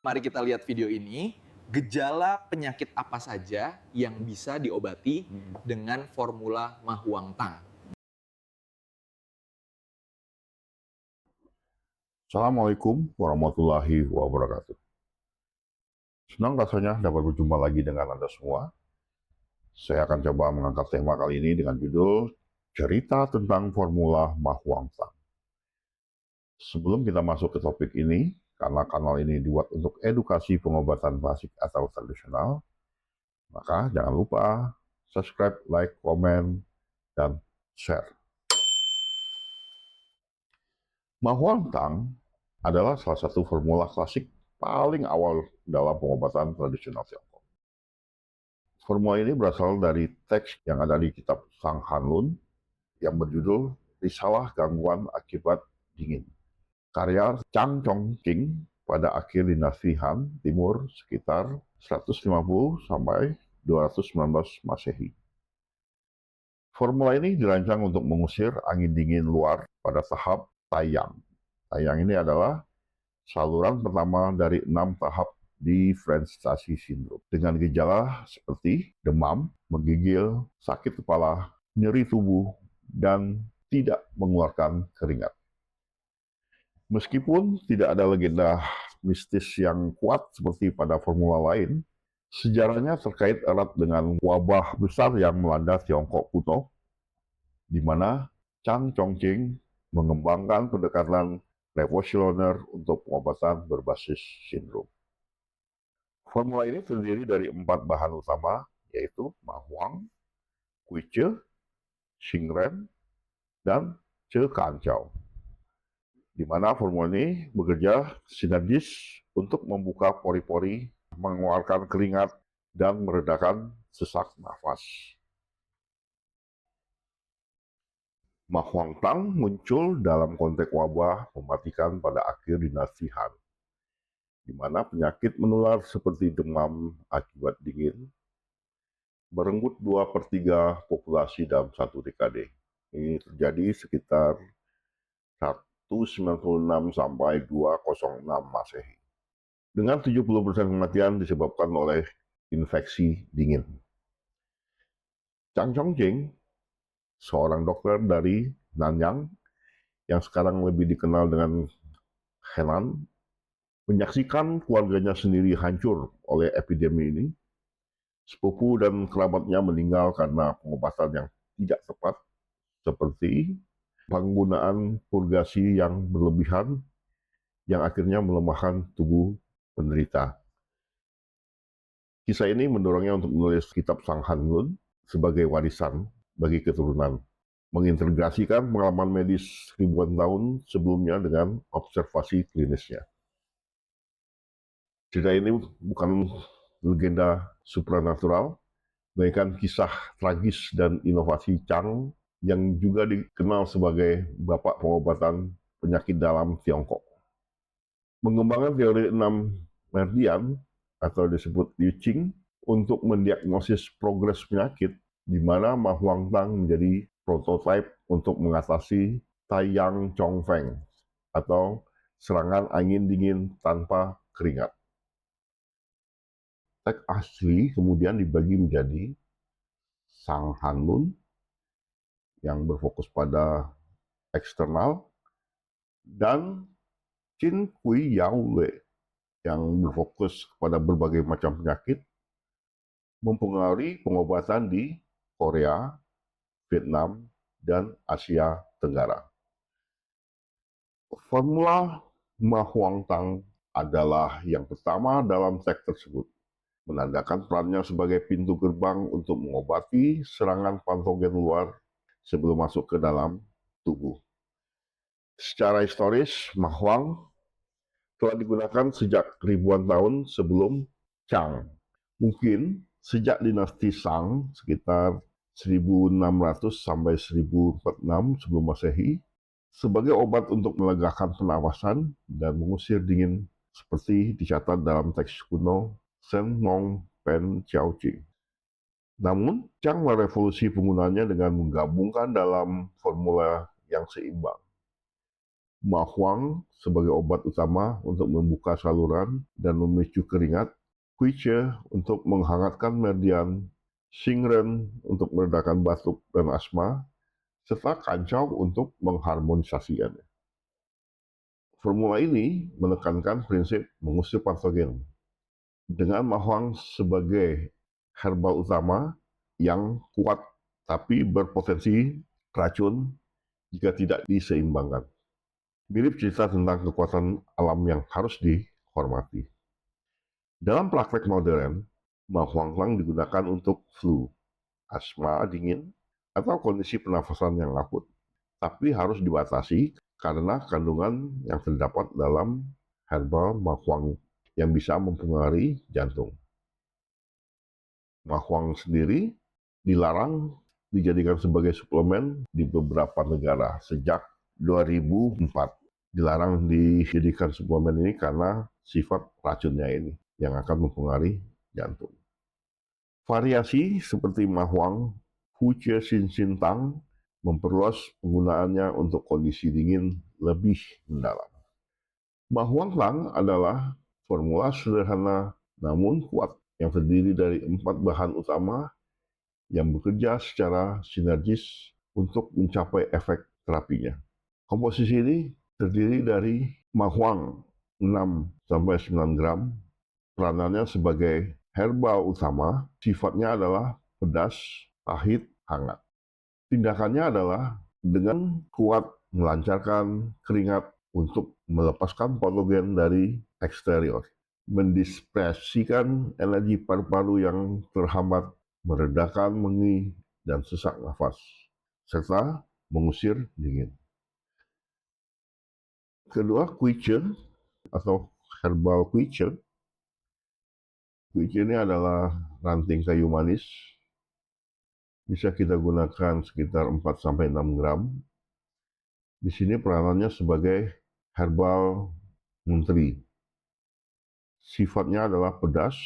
Mari kita lihat video ini. Gejala penyakit apa saja yang bisa diobati dengan formula Ma Huang Tang? Assalamualaikum warahmatullahi wabarakatuh. Senang rasanya dapat berjumpa lagi dengan Anda semua. Saya akan coba mengangkat tema kali ini dengan judul Cerita tentang Formula Ma Huang Tang. Sebelum kita masuk ke topik ini, karena kanal ini dibuat untuk edukasi pengobatan klasik atau tradisional, maka jangan lupa subscribe, like, komen, dan share. Ma Huang Tang adalah salah satu formula klasik paling awal dalam pengobatan tradisional Tiongkok. Formula ini berasal dari teks yang ada di kitab Sang Hanlun yang berjudul Risalah Gangguan Akibat Dingin, karya Chang Chongqing pada akhir dinasti Han Timur sekitar 150 sampai 219 Masehi. Formula ini dirancang untuk mengusir angin dingin luar pada tahap Taiyang. Taiyang ini adalah saluran pertama dari 6 tahap diferensiasi sindrom dengan gejala seperti demam, menggigil, sakit kepala, nyeri tubuh, dan tidak mengeluarkan keringat. Meskipun tidak ada legenda mistis yang kuat seperti pada formula lain, sejarahnya terkait erat dengan wabah besar yang melanda Tiongkok kuno, di mana Chang Chongqing mengembangkan pendekatan revolusioner untuk pengobatan berbasis sindrom. Formula ini terdiri dari 4 bahan utama, yaitu Ma Huang, Kui Ce, Xing Ren, dan Ce Kancao. Di mana formula ini bekerja sinergis untuk membuka pori-pori, mengeluarkan keringat, dan meredakan sesak nafas. Ma Huang Tang muncul dalam konteks wabah mematikan pada akhir dinasti Han, di mana penyakit menular seperti demam akibat dingin merenggut 2/3 populasi dalam satu dekade. Ini terjadi sekitar 196 sampai 206 Masehi. Dengan 70% kematian disebabkan oleh infeksi dingin. Chang Chongqing, seorang dokter dari Nanyang yang sekarang lebih dikenal dengan Henan, menyaksikan keluarganya sendiri hancur oleh epidemi ini. Sepupu dan kerabatnya meninggal karena pengobatan yang tidak tepat, seperti penggunaan purgasi yang berlebihan yang akhirnya melemahkan tubuh penderita. Kisah ini mendorongnya untuk menulis kitab Sang Hanlun sebagai warisan bagi keturunan, mengintegrasikan pengalaman medis ribuan tahun sebelumnya dengan observasi klinisnya. Cerita ini bukan legenda supranatural, melainkan kisah tragis dan inovasi Chang yang juga dikenal sebagai bapak pengobatan penyakit dalam Tiongkok. Mengembangkan teori 6 meridian atau disebut Liu Qing untuk mendiagnosis progres penyakit, di mana Ma Huang Tang menjadi prototipe untuk mengatasi Taiyang Chongfeng atau serangan angin dingin tanpa keringat. Teks asli kemudian dibagi menjadi Sang Hanlun yang berfokus pada eksternal dan Qin Kui Yao Wei yang berfokus kepada berbagai macam penyakit, mempengaruhi pengobatan di Korea, Vietnam, dan Asia Tenggara. Formula Ma Huang Tang adalah yang pertama dalam teks tersebut, menandakan perannya sebagai pintu gerbang untuk mengobati serangan patogen luar sebelum masuk ke dalam tubuh. Secara historis, Ma Huang telah digunakan sejak ribuan tahun sebelum Chang. Mungkin sejak dinasti Shang sekitar 1600 sampai 1046 sebelum Masehi sebagai obat untuk melegakan pernafasan dan mengusir dingin seperti dicatat dalam teks kuno Shen Nong Pen Xiao Qing. Namun, Chang merevolusi penggunaannya dengan menggabungkan dalam formula yang seimbang. Mahuang sebagai obat utama untuk membuka saluran dan memicu keringat, Quiche untuk menghangatkan meridian, Xingren untuk meredakan batuk dan asma, serta Kancau untuk mengharmonisasikannya. Formula ini menekankan prinsip mengusir patogen dengan Mahuang sebagai herbal utama yang kuat tapi berpotensi racun jika tidak diseimbangkan. Mirip cerita tentang kekuatan alam yang harus dihormati. Dalam praktek modern, Mahuanglang digunakan untuk flu, asma dingin, atau kondisi pernafasan yang akut. Tapi harus dibatasi karena kandungan yang terdapat dalam herbal Mahuang yang bisa mempengaruhi jantung. Mahuang sendiri dilarang dijadikan sebagai suplemen di beberapa negara sejak 2004. Dilarang dijadikan suplemen ini karena sifat racunnya ini yang akan mempengaruhi jantung. Variasi seperti Mahuang, Huce Xin Xin Tang memperluas penggunaannya untuk kondisi dingin lebih mendalam. Mahuang Tang adalah formula sederhana namun kuat yang terdiri dari 4 bahan utama yang bekerja secara sinergis untuk mencapai efek terapinya. Komposisi ini terdiri dari Mahuang 6-9 gram. Peranannya sebagai herbal utama, sifatnya adalah pedas, pahit, hangat. Tindakannya adalah dengan kuat melancarkan keringat untuk melepaskan patogen dari eksterior, mendispersikan energi paru-paru yang terhambat, meredakan mengi dan sesak nafas, serta mengusir dingin. Kedua, Quiche atau herbal Quiche. Quiche ini adalah ranting kayu manis. Bisa kita gunakan sekitar 4-6 gram. Di sini peranannya sebagai herbal menteri. Sifatnya adalah pedas,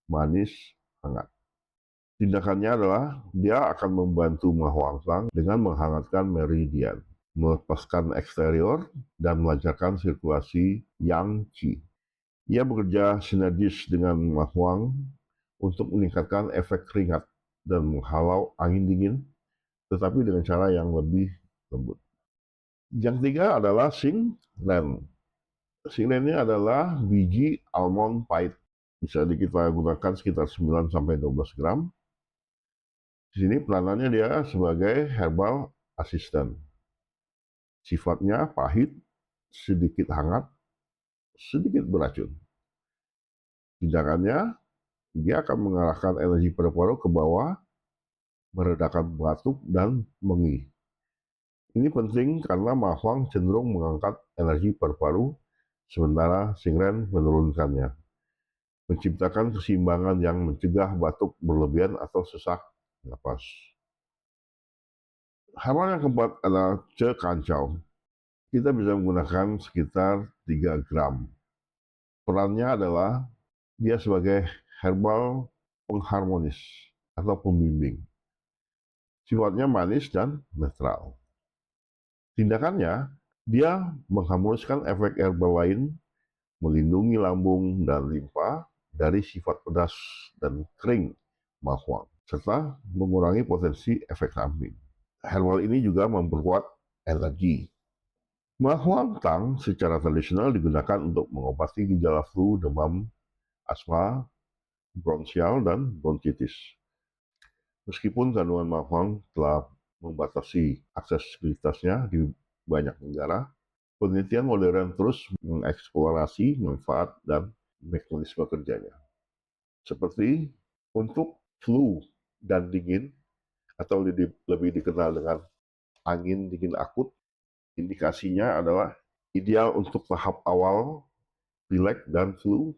manis, hangat. Tindakannya adalah dia akan membantu Mahuang Tang dengan menghangatkan meridian, melepaskan eksterior, dan melancarkan sirkulasi yang qi. Ia bekerja sinergis dengan Mahuang untuk meningkatkan efek keringat dan menghalau angin dingin, tetapi dengan cara yang lebih lembut. Yang tiga adalah Xingren. Xingren ini adalah biji almond pahit. Bisa kita gunakan sekitar 9-12 gram. Di sini peranannya dia sebagai herbal asisten. Sifatnya pahit, sedikit hangat, sedikit beracun. Tindakannya, dia akan mengarahkan energi paru-paru ke bawah, meredakan batuk dan mengi. Ini penting karena Mahuang cenderung mengangkat energi paru-paru, sementara Xingren menurunkannya, menciptakan keseimbangan yang mencegah batuk berlebihan atau sesak napas. Herbal yang keempat adalah Kancau. Kita bisa menggunakan sekitar 3 gram. Perannya adalah dia sebagai herbal pengharmonis atau pembimbing. Sifatnya manis dan netral. Tindakannya, dia mengharmoniskan efek herbal lain, melindungi lambung dan limpa dari sifat pedas dan kering Mahuang, serta mengurangi potensi efek samping. Herbal ini juga memperkuat energi. Mahuang Tang secara tradisional digunakan untuk mengobati gejala flu, demam, asma, bronchial, dan bronkitis. Meskipun kandungan Mahuang telah membatasi aksesibilitasnya di banyak negara, penelitian modern terus mengeksplorasi manfaat dan mekanisme kerjanya. Seperti untuk flu dan dingin, atau lebih dikenal dengan angin dingin akut, indikasinya adalah ideal untuk tahap awal pilek dan flu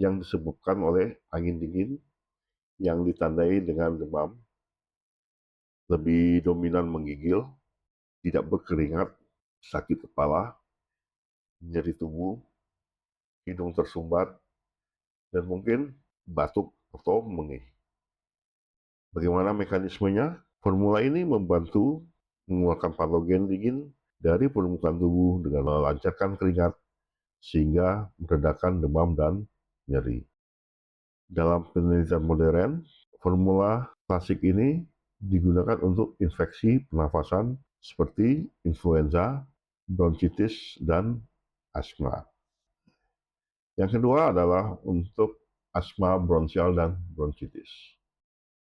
yang disebabkan oleh angin dingin yang ditandai dengan demam, lebih dominan menggigil, tidak berkeringat, sakit kepala, nyeri tubuh, hidung tersumbat, dan mungkin batuk atau mengi. Bagaimana mekanismenya? Formula ini membantu mengeluarkan patogen dingin dari permukaan tubuh dengan melancarkan keringat sehingga meredakan demam dan nyeri. Dalam penelitian modern, formula klasik ini digunakan untuk infeksi pernafasan seperti influenza, bronkitis, dan asma. Yang kedua adalah untuk asma bronsial dan bronkitis.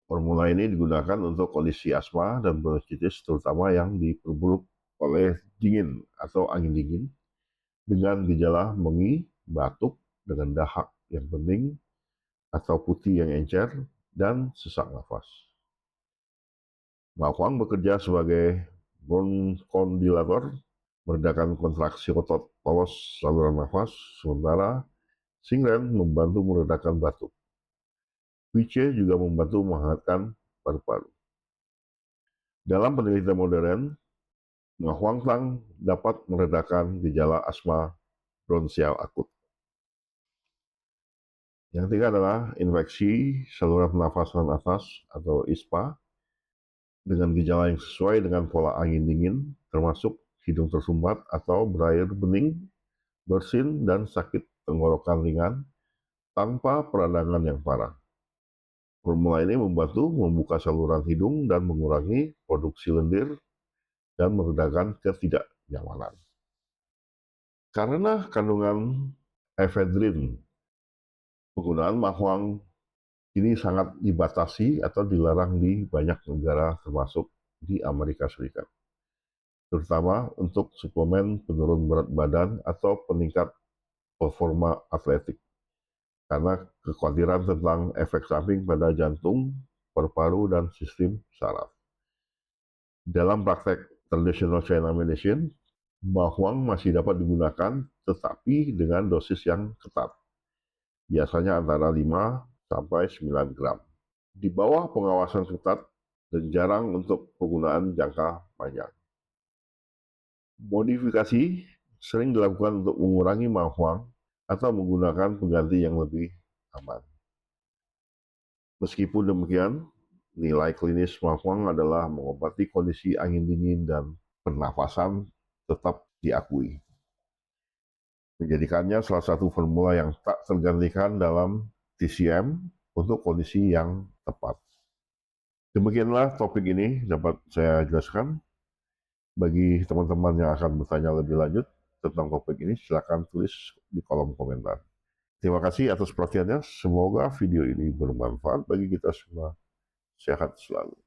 Formula ini digunakan untuk kondisi asma dan bronkitis terutama yang diperburuk oleh dingin atau angin dingin dengan gejala mengi, batuk dengan dahak yang bening atau putih yang encer, dan sesak nafas. Mahuang bekerja sebagai bronchodilator, meredakan kontraksi otot polos saluran nafas, sementara Singren membantu meredakan batuk. Vice juga membantu menghangatkan paru-paru. Dalam penelitian modern, Mahuang Tang dapat meredakan gejala asma bronsial akut. Yang ketiga adalah infeksi saluran pernafasan atas atau ISPA dengan gejala yang sesuai dengan pola angin dingin, termasuk hidung tersumbat atau berair bening, bersin, dan sakit tenggorokan ringan tanpa peradangan yang parah. Formula ini membantu membuka saluran hidung dan mengurangi produksi lendir dan meredakan ketidaknyamanan. Karena kandungan efedrin, penggunaan mahuang ini sangat dibatasi atau dilarang di banyak negara termasuk di Amerika Serikat. Terutama untuk suplemen penurun berat badan atau peningkat performa atletik. Karena kekhawatiran tentang efek samping pada jantung, paru-paru, dan sistem saraf. Dalam praktek tradisional China medicine, mahuang masih dapat digunakan tetapi dengan dosis yang ketat. Biasanya antara 5 sampai 9 gram. Di bawah pengawasan ketat dan jarang untuk penggunaan jangka panjang. Modifikasi sering dilakukan untuk mengurangi mahuang atau menggunakan pengganti yang lebih aman. Meskipun demikian, nilai klinis mahuang adalah mengobati kondisi angin dingin dan pernafasan tetap diakui. Menjadikannya salah satu formula yang tak tergantikan dalam TCM untuk kondisi yang tepat. Demikianlah topik ini dapat saya jelaskan. Bagi teman-teman yang akan bertanya lebih lanjut tentang topik ini, silakan tulis di kolom komentar. Terima kasih atas perhatiannya. Semoga video ini bermanfaat bagi kita semua. Sehat selalu.